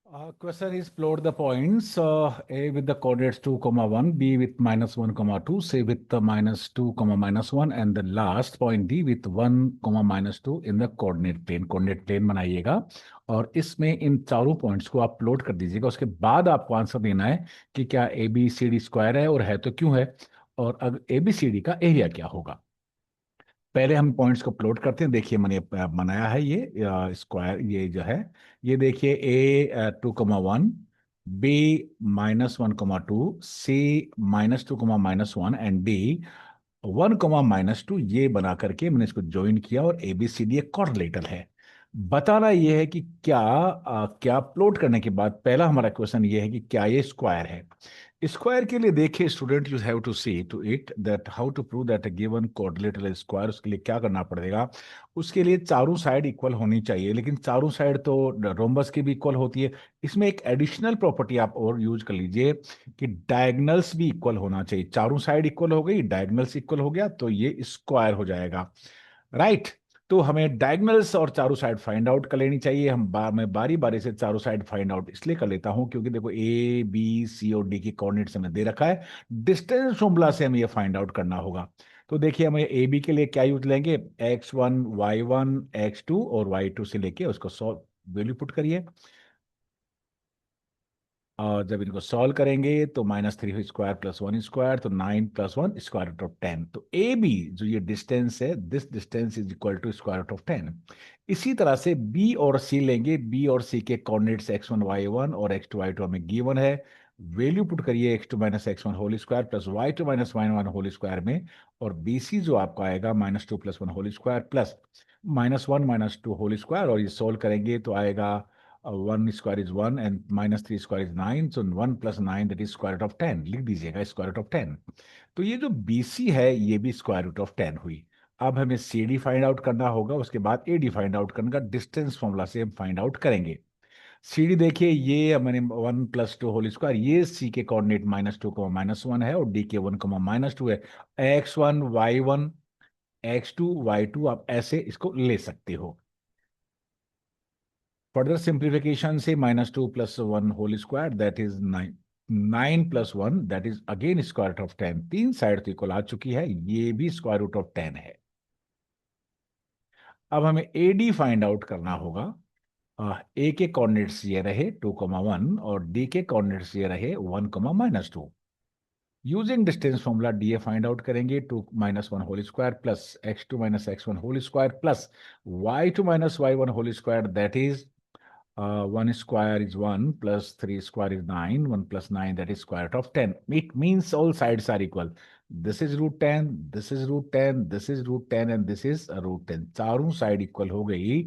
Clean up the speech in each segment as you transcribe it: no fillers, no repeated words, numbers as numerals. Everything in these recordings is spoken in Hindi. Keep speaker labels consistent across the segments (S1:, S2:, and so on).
S1: Question is plot the points A with the coordinates 2, comma 1, B with minus 1, comma 2, C with the minus 2, comma minus 1, and the last point D with 1, comma minus 2 in the coordinate plane. Coordinate plane बनाइएगा और इसमें इन चारों पॉइंट्स को आप प्लॉट कर दीजिएगा। उसके बाद आपको आंसर देना है कि क्या A B C D square है और है तो क्यों है, और अगर ए बी सी डी का एरिया क्या होगा। पहले हम पॉइंट्स को प्लॉट करते हैं। देखिए मैंने बनाया है ये स्क्वायर, ये जो है ये देखिए ए 2, 1, बी -1, 2, सी -2, -1 एंड डी 1, -2। ये बना करके मैंने इसको ज्वाइन किया और ए बी सी डी एक कॉर्डिलेटर है। बताना ये है कि क्या प्लॉट करने के बाद पहला हमारा क्वेश्चन ये है कि क्या ये स्क्वायर है। स्क्वायर के लिए देखिए student, you have to see to it that how to prove that given coordinator is square. उसके लिए क्या करना पड़ेगा, उसके लिए चारों साइड इक्वल होनी चाहिए, लेकिन चारों साइड तो रोम्बस की भी इक्वल होती है। इसमें एक एडिशनल प्रॉपर्टी आप और यूज कर लीजिए कि डायगनल्स भी इक्वल होना चाहिए। चारों साइड इक्वल हो गई, डायगनल्स इक्वल हो गया तो ये स्क्वायर हो जाएगा, राइट। तो हमें डायगनल्स और चारों साइड फाइंड आउट कर लेनी चाहिए। मैं बारी बारी से चारों साइड फाइंड आउट इसलिए कर लेता हूं क्योंकि देखो ए बी सी और डी की कोऑर्डिनेट्स हमें दे रखा है। डिस्टेंस फॉर्मूला से हमें ये फाइंड आउट करना होगा। तो देखिए हमें ए बी के लिए क्या यूज लेंगे, x1 y1 x2 और y2 से लेके उसको सॉल्व वैल्यू पुट करिए। और जब इनको सॉल्व करेंगे तो -3 स्क्वायर प्लस 1 स्क्वायर तो 9 + 1 स्क्वायर रूट ऑफ 10। तो ए बी जो ये डिस्टेंस है, this distance is equal to square root of 10। इसी तरह से बी और सी लेंगे। बी और सी के कोऑर्डिनेट्स x1 y1 और x2 y2 हमें गिवन है। वैल्यू पुट करिए x2 - x1 whole square plus y2 - y1 whole square में, और बी सी जो आपका आएगा -2 + 1 whole square plus -1 - 2 whole square, और ये सोल्व करेंगे तो आएगा 1 square is 1 and -3 square is 9, so 1 + 9 that is square root of 10। लिख दीजिएगा स्क्वायर रूट ऑफ 10। तो ये जो BC है ये भी स्क्वायर रूट ऑफ 10 हुई। अब हमें CD फाइंड आउट करना होगा, उसके बाद AD फाइंड आउट करने का डिस्टेंस फॉर्मूला से हम फाइंड आउट करेंगे। CD देखिए ये मैंने 1 + 2 होल स्क्वायर, ये C के कोऑर्डिनेट -2, -1 है और D के 1, -2 है। x1 y1 x2 y2 आप ऐसे इसको ले सकते हो। फर्दर सिंप्लीफिकेशन से -2 + 1 whole square that is 9, 9 + 1 that is again square root of 10। तीन साइड तो इक्वल आ चुकी है, ये भी स्क्वायर रूट ऑफ 10 है। अब हमें AD फाइंड आउट करना होगा। ए के कोऑर्डिनेट्स ये रहे 2, 1 और डी के कोऑर्डिनेट्स ये रहे 1, -2। Using distance formula D A find out करेंगे 2 - 1 whole square plus x2 - x1 whole square plus y2 - y1 whole square that is 1 square is 1 plus 3 square is 9. 1 + 9 that is square root of 10. It means all sides are equal. This is √10, this is √10, this is √10 and this is √10। चारों साइड इक्वल हो गई।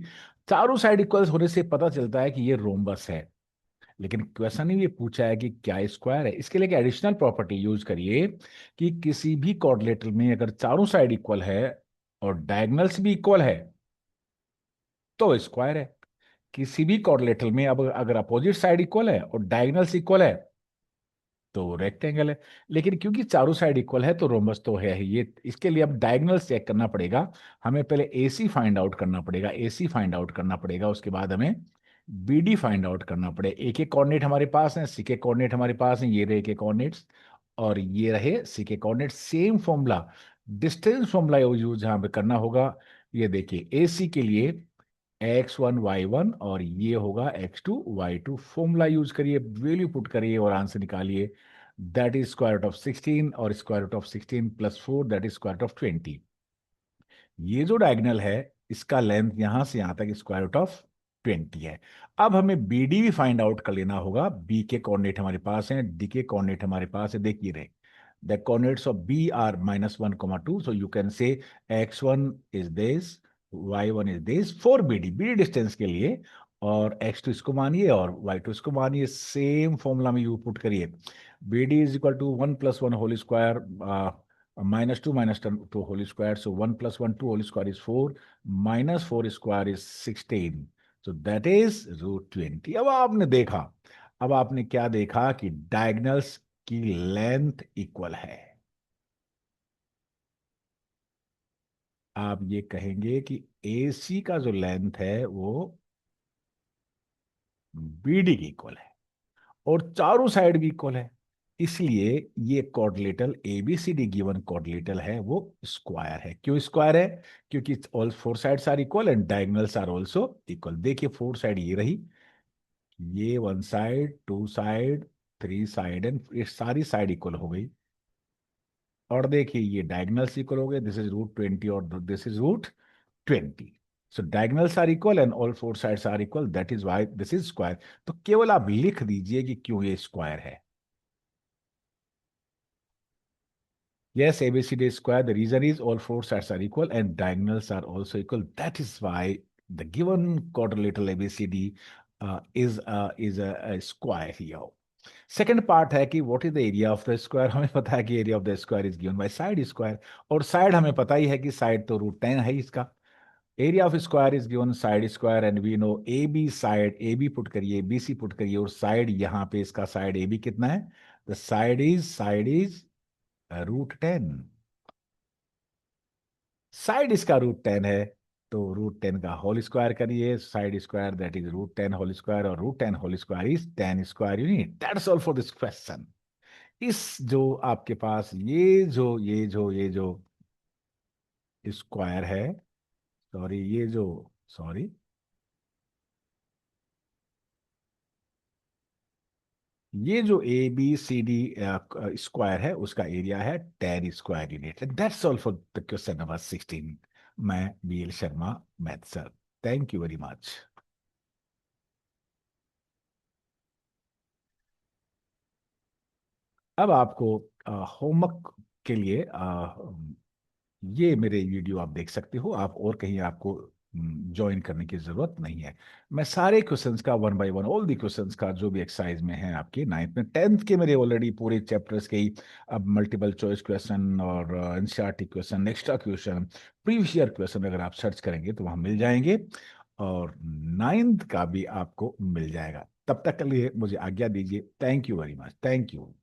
S1: चारों साइड इक्वल होने से पता चलता है कि ये रोम्बस है। लेकिन क्वेश्चन ही ये पूछा है कि क्या स्क्वायर है। इसके लिए एक एडिशनल प्रॉपर्टी यूज करिए कि किसी भी कोऑर्डिनेटर में अगर चारों साइड इक्वल है और डायगोनल्स भी इक्वल है तो स्क्वायर है। किसी भी कोऑर्डिनेटर में अब अगर अपोजिट साइड इक्वल है और डायगोनल्स इक्वल है तो रेक्टेंगल है। लेकिन क्योंकि चारों साइड इक्वल है तो रोम्बस तो है ही। ये इसके लिए अब डायगोनल्स चेक करना पड़ेगा। हमें पहले AC फाइंड आउट करना पड़ेगा, AC फाइंड आउट करना पड़ेगा। उसके बाद हमें BD फाइंड आउट करना पड़ेगा। A के कोऑर्डिनेट हमारे पास हैं, C के कोऑर्डिनेट हमारे पास हैं, ये रहे A के कोऑर्डिनेट्स और ये रहे C के coordinate. Same formula, distance formula use यहाँ पे करना होगा। ये देखिए AC के लिए x1 y1 और ये होगा x2 y2। फॉर्मूला यूज करिए, वैल्यू पुट करिए और आंसर निकालिए। That is square root of 16 और square root of 16 + 4 that is square root of 20। ये जो डायगोनल है इसका लेंथ यहां से यहां तक स्क्वायर रूट ऑफ 20 है। अब हमें BD भी फाइंड आउट कर लेना होगा। B के कोऑर्डिनेट हमारे पास हैं, D के कोऑर्डिनेट हमारे पास है। देखिए रहे the coordinates of B are -1, 2, so you can say x1 is this, y1 is this for BD। BD distance के लिए और x2 इसको मानिए और y2 इसको मानिए। सेम फॉर्मूला में यू पुट करिए। BD is equal to 1 + 1 whole square -2 - 2 whole square, so 1 + 1 2 whole square is 4 -4 square is 16, so that is √20। अब आपने देखा, अब आपने क्या देखा कि डायगनल्स की लेंथ इक्वल है। आप ये कहेंगे कि AC का जो लेंथ है वो BD के इक्वल है और चारों साइड भी इक्वल है, इसलिए ये क्वाड्रिलेटरल ABCD गिवन क्वाड्रिलेटरल है वो स्क्वायर है। क्यों स्क्वायर है? क्योंकि all four sides are equal and diagonals are also equal. देखिए फोर साइड ये रही, ये one side, two side, three side and ये सारी साइड इक्वल हो गई। और देखिए ये डायगोनल्स इक्वल हो गए, दिस इज √20 और this is √20। So diagonals are equal and all four sides are equal, that is why this is square. तो केवल आप लिख दीजिए कि क्यों ये स्क्वायर है। Yes, ABCD is square. The reason is all four sides are equal and diagonals are also equal. That is why the given quadrilateral ABCD is a square here. Second part है कि what is the area of the square. हमें पता है कि area of the square is given by side square, और साइड हमें पता ही है कि साइड तो √10 है इसका। Area of square is given side square and we know A B side, A B put करिए, बी सी पुट करिए, और साइड यहाँ पे इसका साइड ए बी कितना है? The side is √10। साइड इसका √10 है, तो √10 का होल स्क्वायर करिए, side square that is √10 whole square, और √10 whole square is 10 square unit. That's all for this question. इस जो आपके पास ये जो स्क्वायर है, सॉरी ये जो, सॉरी ये जो ABCD स्क्वायर है उसका एरिया है 10 square unit. That's all for the question number 16। मैं BL Sharma, math sir. Thank you very much. अब आपको होमवर्क के लिए ये मेरे वीडियो आप देख सकते हो, आप और कहीं आपको ज्वाइन करने की जरूरत नहीं है। मैं सारे क्वेश्चंस का one by one, all the questions का जो भी एक्सरसाइज में है आपके नाइन्थ में, टेंथ के मेरे ऑलरेडी पूरे चैप्टर्स के ही अब मल्टीपल चॉइस क्वेश्चन और NCERT question, extra question, previous year question अगर आप सर्च करेंगे तो वहां मिल जाएंगे, और नाइन्थ का भी आपको मिल जाएगा। तब तक के लिए मुझे आज्ञा दीजिए। Thank you very much. Thank you.